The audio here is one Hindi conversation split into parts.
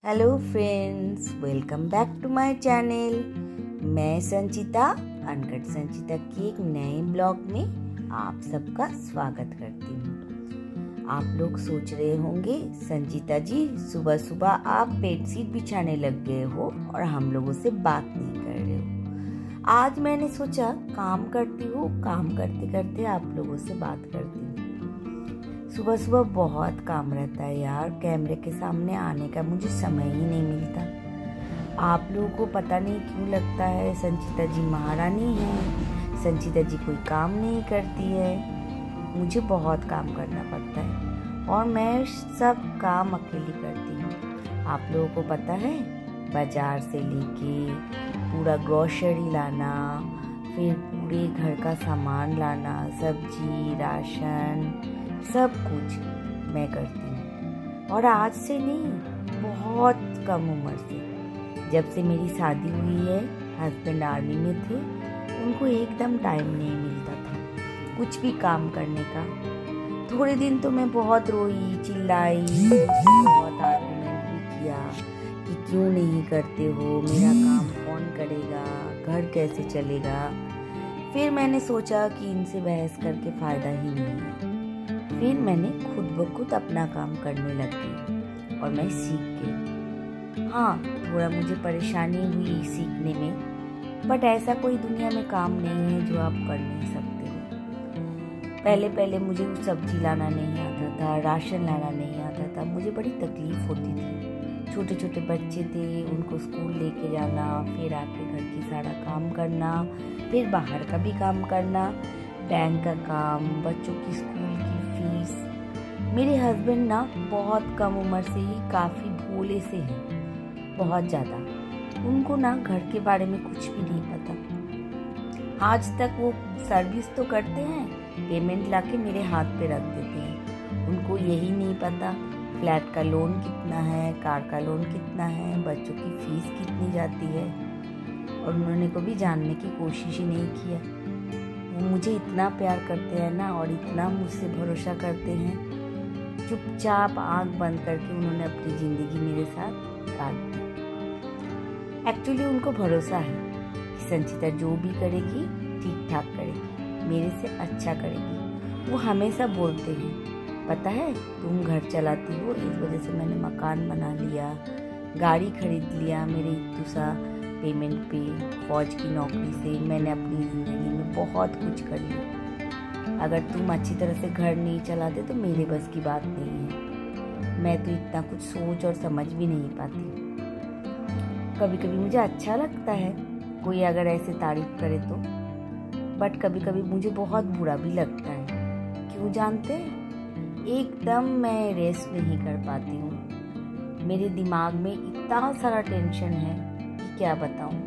Hello friends, welcome back to my channel. मैं संचिता अनकट संचिता के एक नए ब्लॉग में आप सबका स्वागत करती हूँ। आप लोग सोच रहे होंगे, संचिता जी सुबह सुबह आप बेडशीट बिछाने लग गए हो और हम लोगों से बात नहीं कर रहे हो। आज मैंने सोचा काम करती हूँ, काम करते करते आप लोगों से बात करती हूँ। सुबह सुबह बहुत काम रहता है यार, कैमरे के सामने आने का मुझे समय ही नहीं मिलता। आप लोगों को पता नहीं क्यों लगता है संचिता जी महारानी है, संचिता जी कोई काम नहीं करती है। मुझे बहुत काम करना पड़ता है और मैं सब काम अकेली करती हूँ। आप लोगों को पता है, बाजार से लेके पूरा ग्रोसरी लाना, फिर पूरे घर का सामान लाना, सब्जी राशन सब कुछ मैं करती हूँ। और आज से नहीं, बहुत कम उम्र से, जब से मेरी शादी हुई है, हस्बैंड आर्मी में थे, उनको एकदम टाइम नहीं मिलता था कुछ भी काम करने का। थोड़े दिन तो मैं बहुत रोई चिल्लाई, बहुत आर्गुमेंट भी किया कि क्यों नहीं करते हो, मेरा काम कौन करेगा, घर कैसे चलेगा। फिर मैंने सोचा कि इनसे बहस करके फ़ायदा ही नहीं है। फिर मैंने खुद ब खुद अपना काम करने लग गई और मैं सीख गई। हाँ, थोड़ा मुझे परेशानी हुई सीखने में, बट ऐसा कोई दुनिया में काम नहीं है जो आप कर नहीं सकते हो। पहले पहले मुझे सब्जी लाना नहीं आता था, राशन लाना नहीं आता था, मुझे बड़ी तकलीफ होती थी। छोटे छोटे बच्चे थे, उनको स्कूल लेके जाना, फिर आके घर की सारा काम करना, फिर बाहर का भी काम करना, बैंक का काम, बच्चों की स्कूल की फीस। मेरे हस्बैंड ना बहुत कम उम्र से ही काफ़ी भोले से हैं, बहुत ज़्यादा। उनको ना घर के बारे में कुछ भी नहीं पता। आज तक वो सर्विस तो करते हैं, पेमेंट लाके मेरे हाथ पे रख देते हैं। उनको यही नहीं पता फ्लैट का लोन कितना है, कार का लोन कितना है, बच्चों की फीस कितनी जाती है, और उन्होंने कभी जानने की कोशिश ही नहीं किया। वो मुझे इतना प्यार करते हैं ना, और इतना मुझसे भरोसा करते हैं, चुपचाप आंख बंद करके उन्होंने अपनी ज़िंदगी मेरे साथ काट दी। एक्चुअली उनको भरोसा है कि संचिता जो भी करेगी ठीक ठाक करेगी, मेरे से अच्छा करेगी। वो हमेशा बोलते हैं, पता है तुम घर चलाती हो, इस वजह से मैंने मकान बना लिया, गाड़ी खरीद लिया मेरे इतुसा पेमेंट पे, फौज की नौकरी से मैंने अपनी ज़िंदगी में बहुत कुछ कर लिया। अगर तुम अच्छी तरह से घर नहीं चलाते तो मेरे बस की बात नहीं है। मैं तो इतना कुछ सोच और समझ भी नहीं पाती। कभी कभी मुझे अच्छा लगता है कोई अगर ऐसे तारीफ करे तो, बट कभी कभी मुझे बहुत बुरा भी लगता है। क्यों जानते हैं? एकदम मैं रेस्ट नहीं कर पाती हूँ। मेरे दिमाग में इतना सारा टेंशन है कि क्या बताऊँ।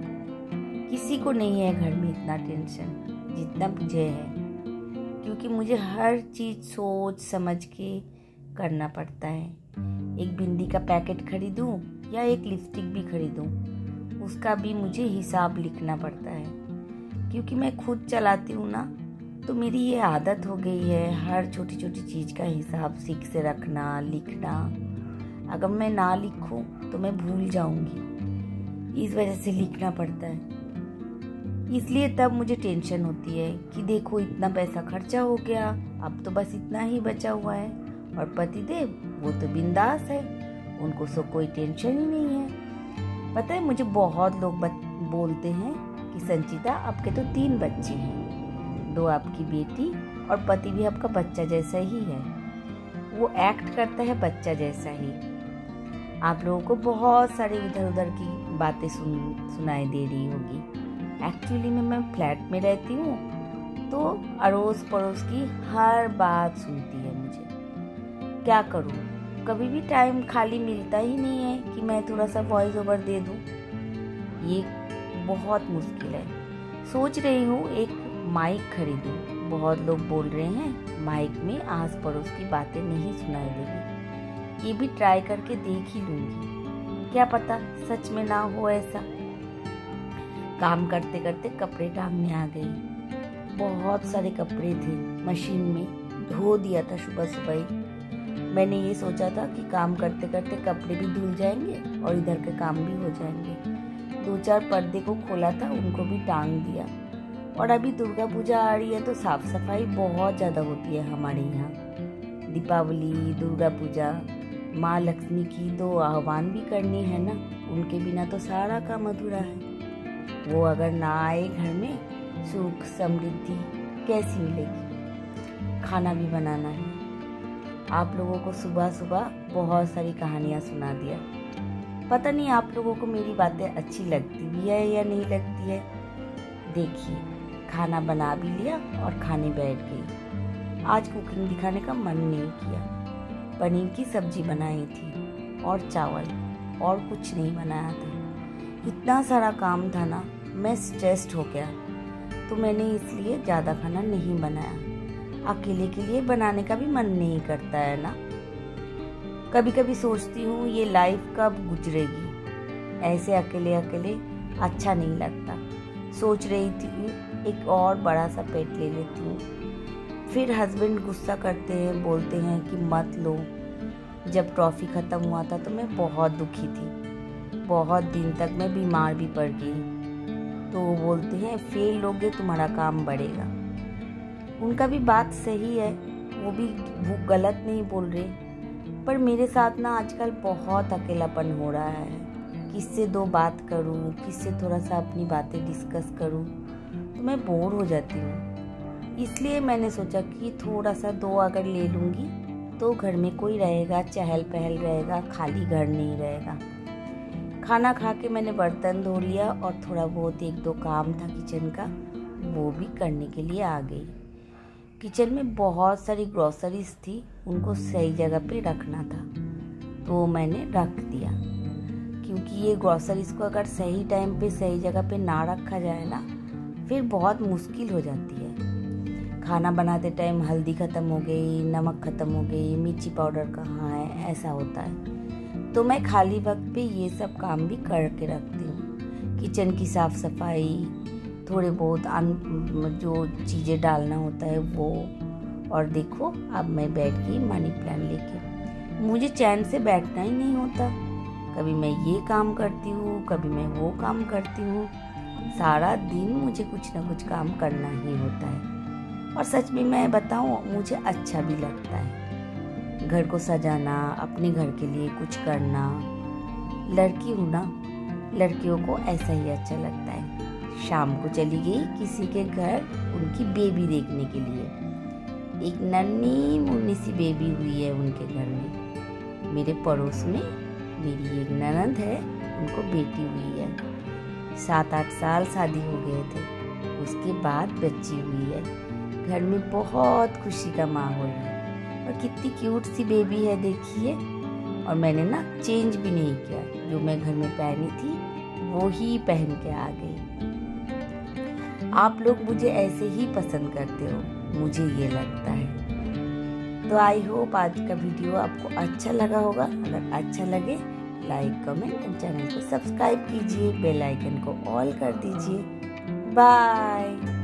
किसी को नहीं है घर में इतना टेंशन जितना मुझे है, क्योंकि मुझे हर चीज़ सोच समझ के करना पड़ता है। एक बिंदी का पैकेट खरीदूं या एक लिपस्टिक भी खरीदूं, उसका भी मुझे हिसाब लिखना पड़ता है। क्योंकि मैं खुद चलाती हूँ ना, तो मेरी ये आदत हो गई है हर छोटी छोटी चीज़ का हिसाब सीख से रखना, लिखना। अगर मैं ना लिखूं तो मैं भूल जाऊंगी, इस वजह से लिखना पड़ता है। इसलिए तब मुझे टेंशन होती है कि देखो इतना पैसा खर्चा हो गया, अब तो बस इतना ही बचा हुआ है। और पतिदेव वो तो बिंदास है, उनको सो कोई टेंशन ही नहीं है। पता है, मुझे बहुत लोग बोलते हैं कि संचिता आपके तो 3 बच्चे हैं, 2 आपकी बेटी और पति भी आपका बच्चा जैसा ही है, वो एक्ट करता है बच्चा जैसा ही। आप लोगों को बहुत सारी इधर उधर की बातें सुनाई दे रही होगी। एक्चुअली मैं फ्लैट में रहती हूँ, तो अड़ोस पड़ोस की हर बात सुनती है मुझे। क्या करूँ, कभी भी टाइम खाली मिलता ही नहीं है कि मैं थोड़ा सा वॉइस ओवर दे दूँ। ये बहुत मुश्किल है। सोच रही हूँ एक माइक खरीदूँ। बहुत लोग बोल रहे हैं माइक में आस पड़ोस की बातें नहीं सुनाई देगी। ये भी ट्राई करके देख ही लूँगी, क्या पता सच में ना हो ऐसा। काम करते करते कपड़े टांगने आ गई। बहुत सारे कपड़े थे, मशीन में धो दिया था सुबह सुबह ही। मैंने ये सोचा था कि काम करते करते कपड़े भी धुल जाएंगे और इधर के काम भी हो जाएंगे। 2-4 पर्दे को खोला था, उनको भी टांग दिया। और अभी दुर्गा पूजा आ रही है तो साफ सफाई बहुत ज़्यादा होती है हमारे यहाँ। दीपावली, दुर्गा पूजा, माँ लक्ष्मी की तो आह्वान भी करनी है ना, उनके बिना तो सारा काम अधूरा है। वो अगर ना आए घर में, सुख समृद्धि कैसी मिलेगी। खाना भी बनाना है। आप लोगों को सुबह सुबह बहुत सारी कहानियाँ सुना दिया। पता नहीं आप लोगों को मेरी बातें अच्छी लगती भी है या नहीं लगती है। देखिए, खाना बना भी लिया और खाने बैठ गई। आज कुकिंग दिखाने का मन नहीं किया। पनीर की सब्जी बनाई थी और चावल, और कुछ नहीं बनाया था। इतना सारा काम था ना, मैं स्ट्रेस्ड हो गया, तो मैंने इसलिए ज़्यादा खाना नहीं बनाया। अकेले के लिए बनाने का भी मन नहीं करता है ना। कभी कभी सोचती हूँ ये लाइफ कब गुजरेगी। ऐसे अकेले अकेले अच्छा नहीं लगता। सोच रही थी एक और बड़ा सा पेट ले लेती हूँ। फिर हस्बैंड गुस्सा करते हैं, बोलते हैं कि मत लो। जब ट्रॉफी ख़त्म हुआ था तो मैं बहुत दुखी थी। बहुत दिन तक मैं बीमार भी पड़ गई। तो वो बोलते हैं फेल लोगे तुम्हारा काम बढ़ेगा। उनका भी बात सही है, वो भी गलत नहीं बोल रहे। पर मेरे साथ ना आजकल बहुत अकेलापन हो रहा है। किससे 2 बात करूं, किससे थोड़ा सा अपनी बातें डिस्कस करूं, तो मैं बोर हो जाती हूँ। इसलिए मैंने सोचा कि थोड़ा सा 2 अगर ले लूँगी तो घर में कोई रहेगा, चहल पहल रहेगा, खाली घर नहीं रहेगा। खाना खा के मैंने बर्तन धो लिया और थोड़ा बहुत 1-2 काम था किचन का, वो भी करने के लिए आ गई। किचन में बहुत सारी ग्रोसरीज थी, उनको सही जगह पे रखना था, तो मैंने रख दिया। क्योंकि ये ग्रोसरीज को अगर सही टाइम पे सही जगह पे ना रखा जाए ना, फिर बहुत मुश्किल हो जाती है। खाना बनाते टाइम हल्दी ख़त्म हो गई, नमक ख़त्म हो गई, मिर्ची पाउडर कहाँ है, ऐसा होता है। तो मैं खाली वक्त पे ये सब काम भी करके रखती हूँ। किचन की साफ़ सफाई, थोड़े बहुत जो चीज़ें डालना होता है वो। और देखो, अब मैं बैठ गई मनी प्लांट लेके। मुझे चैन से बैठना ही नहीं होता। कभी मैं ये काम करती हूँ, कभी मैं वो काम करती हूँ। सारा दिन मुझे कुछ ना कुछ काम करना ही होता है। और सच में मैं बताऊँ, मुझे अच्छा भी लगता है घर को सजाना, अपने घर के लिए कुछ करना। लड़की हूँ ना, लड़कियों को ऐसा ही अच्छा लगता है। शाम को चली गई किसी के घर उनकी बेबी देखने के लिए। एक नन्ही मुन्नी सी बेबी हुई है उनके घर में। मेरे पड़ोस में मेरी एक ननद है, उनको बेटी हुई है। 7-8 साल शादी हो गए थे, उसके बाद बच्ची हुई है। घर में बहुत खुशी का माहौल है। और कितनी क्यूट सी बेबी है देखिए। और मैंने ना चेंज भी नहीं किया, जो मैं घर में पहनी थी वो ही पहन के आ गई। आप लोग मुझे ऐसे ही पसंद करते हो, मुझे ये लगता है। तो आई होप आज का वीडियो आपको अच्छा लगा होगा। अगर अच्छा लगे लाइक, कमेंट एंड चैनल को सब्सक्राइब कीजिए, बेल आइकन को ऑल कर दीजिए। बाय।